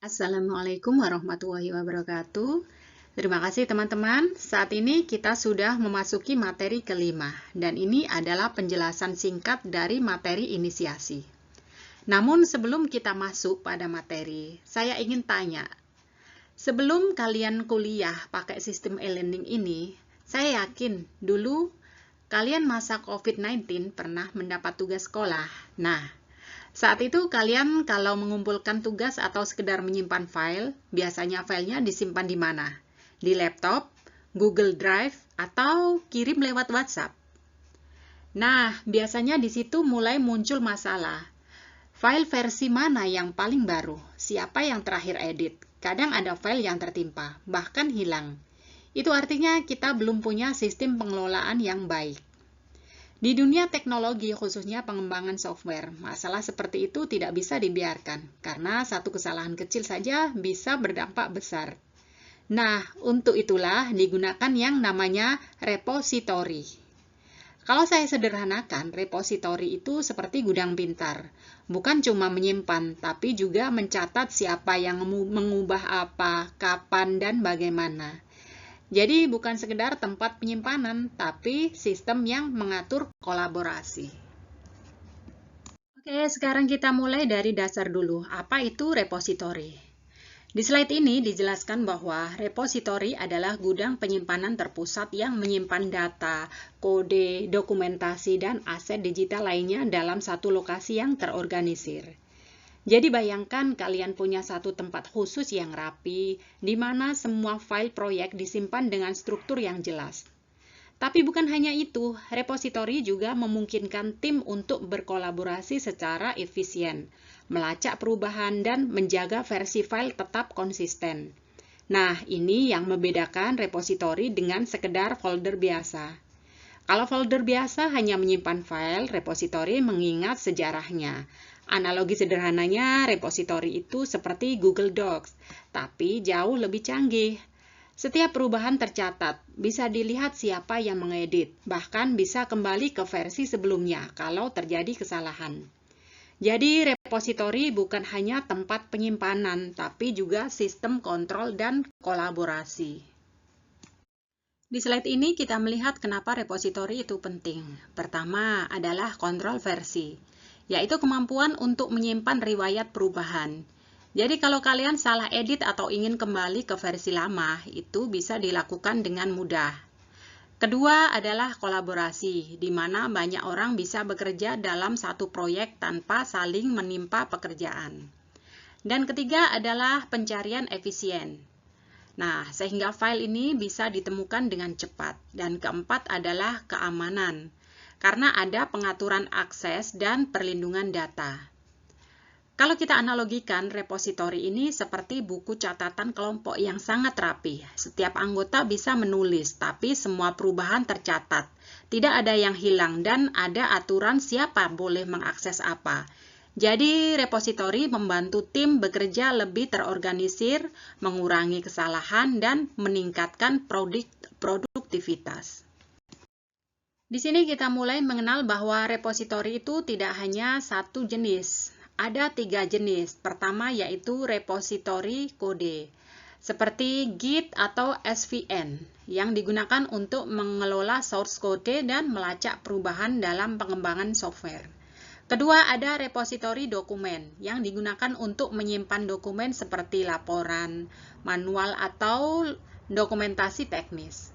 Assalamualaikum warahmatullahi wabarakatuh. Terima kasih teman-teman. Saat ini kita sudah memasuki materi kelima, dan ini adalah penjelasan singkat dari materi inisiasi. Namun sebelum kita masuk pada materi, saya ingin tanya, sebelum kalian kuliah pakai sistem e-learning ini, saya yakin dulu kalian masa COVID-19 pernah mendapat tugas sekolah. Nah, saat itu kalian kalau mengumpulkan tugas atau sekedar menyimpan file, biasanya filenya disimpan di mana? Di laptop, Google Drive, atau kirim lewat WhatsApp. Nah, biasanya di situ mulai muncul masalah. File versi mana yang paling baru? Siapa yang terakhir edit? Kadang ada file yang tertimpa, bahkan hilang. Itu artinya kita belum punya sistem pengelolaan yang baik. Di dunia teknologi, khususnya pengembangan software, masalah seperti itu tidak bisa dibiarkan, karena satu kesalahan kecil saja bisa berdampak besar. Nah, untuk itulah digunakan yang namanya repository. Kalau saya sederhanakan, repository itu seperti gudang pintar. Bukan cuma menyimpan, tapi juga mencatat siapa yang mengubah apa, kapan, dan bagaimana. Jadi bukan sekedar tempat penyimpanan, tapi sistem yang mengatur kolaborasi. Oke, sekarang kita mulai dari dasar dulu. Apa itu repository? Di slide ini dijelaskan bahwa repository adalah gudang penyimpanan terpusat yang menyimpan data, kode, dokumentasi, dan aset digital lainnya dalam satu lokasi yang terorganisir. Jadi bayangkan kalian punya satu tempat khusus yang rapi, di mana semua file proyek disimpan dengan struktur yang jelas. Tapi bukan hanya itu, repository juga memungkinkan tim untuk berkolaborasi secara efisien, melacak perubahan, dan menjaga versi file tetap konsisten. Nah, ini yang membedakan repository dengan sekedar folder biasa. Kalau folder biasa hanya menyimpan file, repository mengingat sejarahnya. Analogi sederhananya, repository itu seperti Google Docs, tapi jauh lebih canggih. Setiap perubahan tercatat, bisa dilihat siapa yang mengedit, bahkan bisa kembali ke versi sebelumnya kalau terjadi kesalahan. Jadi, repository bukan hanya tempat penyimpanan, tapi juga sistem kontrol dan kolaborasi. Di slide ini kita melihat kenapa repository itu penting. Pertama adalah kontrol versi, yaitu kemampuan untuk menyimpan riwayat perubahan. Jadi kalau kalian salah edit atau ingin kembali ke versi lama, itu bisa dilakukan dengan mudah. Kedua adalah kolaborasi, di mana banyak orang bisa bekerja dalam satu proyek tanpa saling menimpa pekerjaan. Dan ketiga adalah pencarian efisien. Nah, sehingga file ini bisa ditemukan dengan cepat. Dan keempat adalah keamanan, karena ada pengaturan akses dan perlindungan data. Kalau kita analogikan, repository ini seperti buku catatan kelompok yang sangat rapi. Setiap anggota bisa menulis, tapi semua perubahan tercatat. Tidak ada yang hilang dan ada aturan siapa boleh mengakses apa. Jadi, repository membantu tim bekerja lebih terorganisir, mengurangi kesalahan, dan meningkatkan produktivitas. Di sini kita mulai mengenal bahwa repository itu tidak hanya satu jenis. Ada 3 jenis. Pertama yaitu repository kode, seperti Git atau SVN, yang digunakan untuk mengelola source code dan melacak perubahan dalam pengembangan software. Kedua, ada repository dokumen, yang digunakan untuk menyimpan dokumen seperti laporan, manual, atau dokumentasi teknis.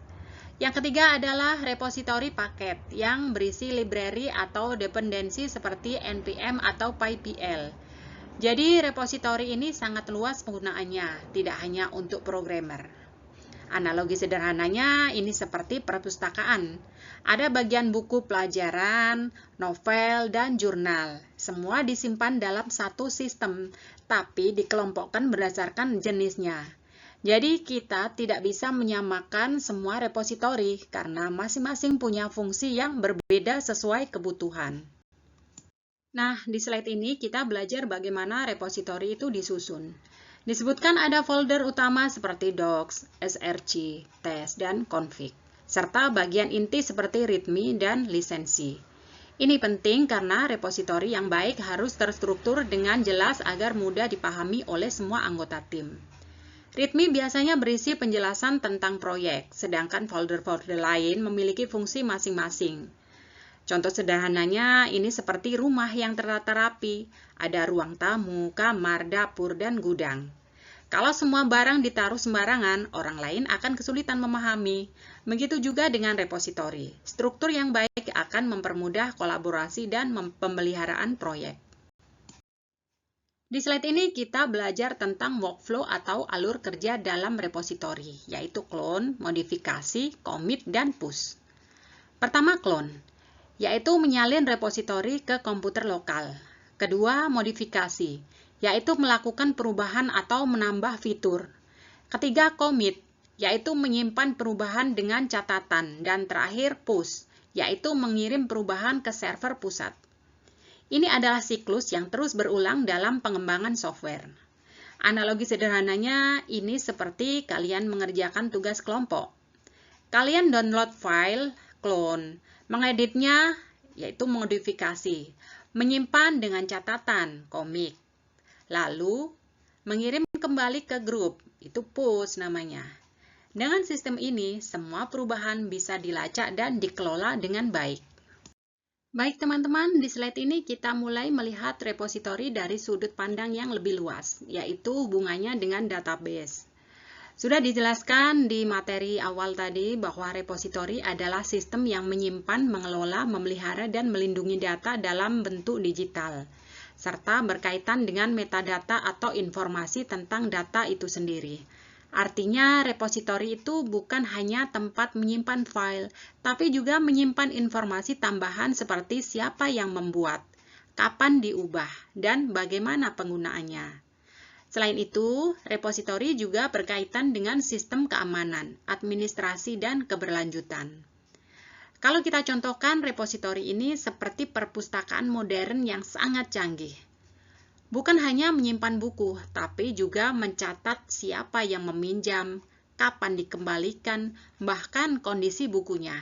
Yang ketiga adalah repository paket yang berisi library atau dependensi seperti npm atau PyPL. Jadi repository ini sangat luas penggunaannya, tidak hanya untuk programmer. Analogi sederhananya ini seperti perpustakaan. Ada bagian buku pelajaran, novel, dan jurnal. Semua disimpan dalam satu sistem, tapi dikelompokkan berdasarkan jenisnya. Jadi kita tidak bisa menyamakan semua repository karena masing-masing punya fungsi yang berbeda sesuai kebutuhan. Nah, di slide ini kita belajar bagaimana repository itu disusun. Disebutkan ada folder utama seperti docs, src, test, dan config, serta bagian inti seperti readme dan lisensi. Ini penting karena repositori yang baik harus terstruktur dengan jelas agar mudah dipahami oleh semua anggota tim. README biasanya berisi penjelasan tentang proyek, sedangkan folder-folder lain memiliki fungsi masing-masing. Contoh sederhananya ini seperti rumah yang tertata rapi, ada ruang tamu, kamar, dapur, dan gudang. Kalau semua barang ditaruh sembarangan, orang lain akan kesulitan memahami. Begitu juga dengan repositori. Struktur yang baik akan mempermudah kolaborasi dan pemeliharaan proyek. Di slide ini kita belajar tentang workflow atau alur kerja dalam repositori, yaitu clone, modifikasi, commit, dan push. Pertama, clone, yaitu menyalin repositori ke komputer lokal. Kedua, modifikasi, yaitu melakukan perubahan atau menambah fitur. Ketiga, commit, yaitu menyimpan perubahan dengan catatan. Dan terakhir, push, yaitu mengirim perubahan ke server pusat. Ini adalah siklus yang terus berulang dalam pengembangan software. Analogi sederhananya ini seperti kalian mengerjakan tugas kelompok. Kalian download file, clone, mengeditnya, yaitu modifikasi, menyimpan dengan catatan, commit, lalu mengirim kembali ke grup, itu push namanya. Dengan sistem ini, semua perubahan bisa dilacak dan dikelola dengan baik. Baik teman-teman, di slide ini kita mulai melihat repositori dari sudut pandang yang lebih luas, yaitu hubungannya dengan database. Sudah dijelaskan di materi awal tadi bahwa repositori adalah sistem yang menyimpan, mengelola, memelihara, dan melindungi data dalam bentuk digital, serta berkaitan dengan metadata atau informasi tentang data itu sendiri. Artinya, repositori itu bukan hanya tempat menyimpan file, tapi juga menyimpan informasi tambahan seperti siapa yang membuat, kapan diubah, dan bagaimana penggunaannya. Selain itu, repositori juga berkaitan dengan sistem keamanan, administrasi, dan keberlanjutan. Kalau kita contohkan repositori ini seperti perpustakaan modern yang sangat canggih. Bukan hanya menyimpan buku, tapi juga mencatat siapa yang meminjam, kapan dikembalikan, bahkan kondisi bukunya.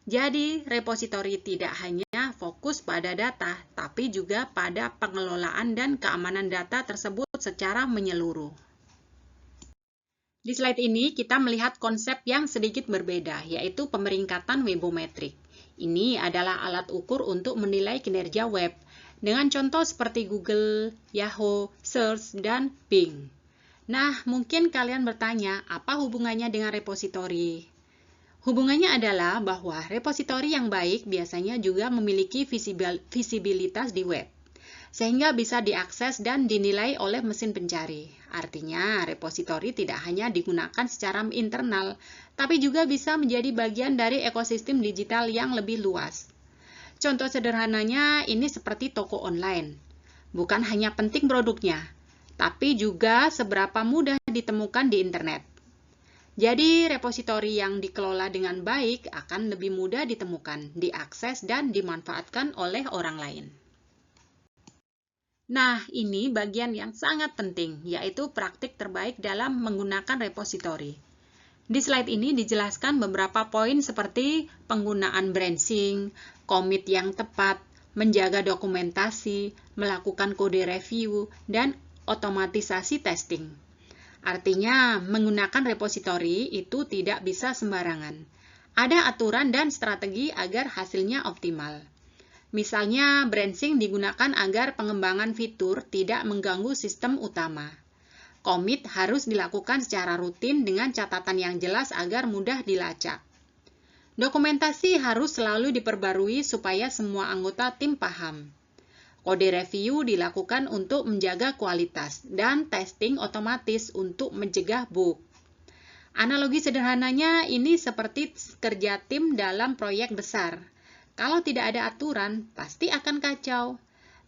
Jadi, repositori tidak hanya fokus pada data, tapi juga pada pengelolaan dan keamanan data tersebut secara menyeluruh. Di slide ini kita melihat konsep yang sedikit berbeda, yaitu pemeringkatan webometrik. Ini adalah alat ukur untuk menilai kinerja web, dengan contoh seperti Google, Yahoo, Search, dan Bing. Nah, mungkin kalian bertanya, apa hubungannya dengan repositori? Hubungannya adalah bahwa repositori yang baik biasanya juga memiliki visibilitas di web, sehingga bisa diakses dan dinilai oleh mesin pencari. Artinya, repositori tidak hanya digunakan secara internal, tapi juga bisa menjadi bagian dari ekosistem digital yang lebih luas. Contoh sederhananya ini seperti toko online. Bukan hanya penting produknya, tapi juga seberapa mudah ditemukan di internet. Jadi, repositori yang dikelola dengan baik akan lebih mudah ditemukan, diakses, dan dimanfaatkan oleh orang lain. Nah, ini bagian yang sangat penting, yaitu praktik terbaik dalam menggunakan repositori. Di slide ini dijelaskan beberapa poin seperti penggunaan branching, commit yang tepat, menjaga dokumentasi, melakukan kode review, dan otomatisasi testing. Artinya, menggunakan repositori itu tidak bisa sembarangan. Ada aturan dan strategi agar hasilnya optimal. Misalnya, branching digunakan agar pengembangan fitur tidak mengganggu sistem utama. Commit harus dilakukan secara rutin dengan catatan yang jelas agar mudah dilacak. Dokumentasi harus selalu diperbarui supaya semua anggota tim paham. Kode review dilakukan untuk menjaga kualitas, dan testing otomatis untuk mencegah bug. Analogi sederhananya ini seperti kerja tim dalam proyek besar. Kalau tidak ada aturan, pasti akan kacau.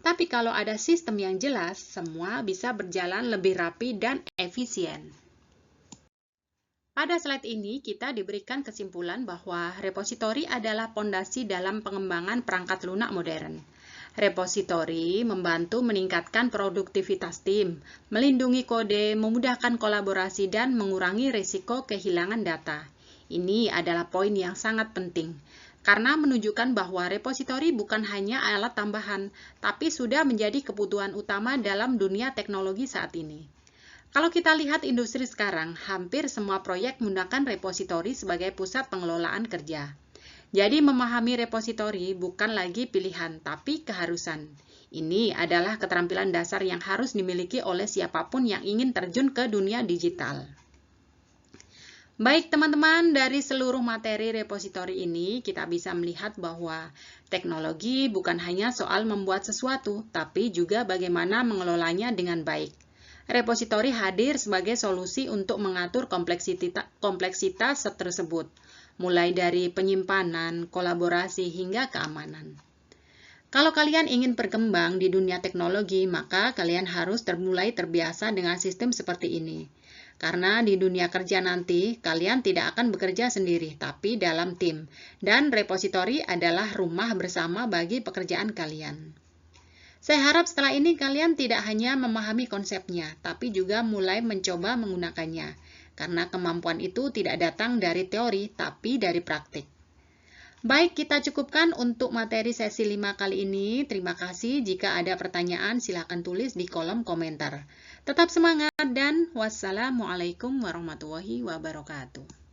Tapi kalau ada sistem yang jelas, semua bisa berjalan lebih rapi dan efisien. Pada slide ini, kita diberikan kesimpulan bahwa repositori adalah pondasi dalam pengembangan perangkat lunak modern. Repositori membantu meningkatkan produktivitas tim, melindungi kode, memudahkan kolaborasi, dan mengurangi risiko kehilangan data. Ini adalah poin yang sangat penting, karena menunjukkan bahwa repositori bukan hanya alat tambahan, tapi sudah menjadi kebutuhan utama dalam dunia teknologi saat ini. Kalau kita lihat industri sekarang, hampir semua proyek menggunakan repositori sebagai pusat pengelolaan kerja. Jadi memahami repositori bukan lagi pilihan, tapi keharusan. Ini adalah keterampilan dasar yang harus dimiliki oleh siapapun yang ingin terjun ke dunia digital. Baik teman-teman, dari seluruh materi repositori ini kita bisa melihat bahwa teknologi bukan hanya soal membuat sesuatu, tapi juga bagaimana mengelolanya dengan baik. Repositori hadir sebagai solusi untuk mengatur kompleksitas tersebut, mulai dari penyimpanan, kolaborasi, hingga keamanan. Kalau kalian ingin berkembang di dunia teknologi, maka kalian harus mulai terbiasa dengan sistem seperti ini. Karena di dunia kerja nanti, kalian tidak akan bekerja sendiri, tapi dalam tim. Dan repositori adalah rumah bersama bagi pekerjaan kalian. Saya harap setelah ini kalian tidak hanya memahami konsepnya, tapi juga mulai mencoba menggunakannya. Karena kemampuan itu tidak datang dari teori, tapi dari praktik. Baik, kita cukupkan untuk materi sesi 5 kali ini. Terima kasih. Jika ada pertanyaan, silakan tulis di kolom komentar. Tetap semangat dan wassalamualaikum warahmatullahi wabarakatuh.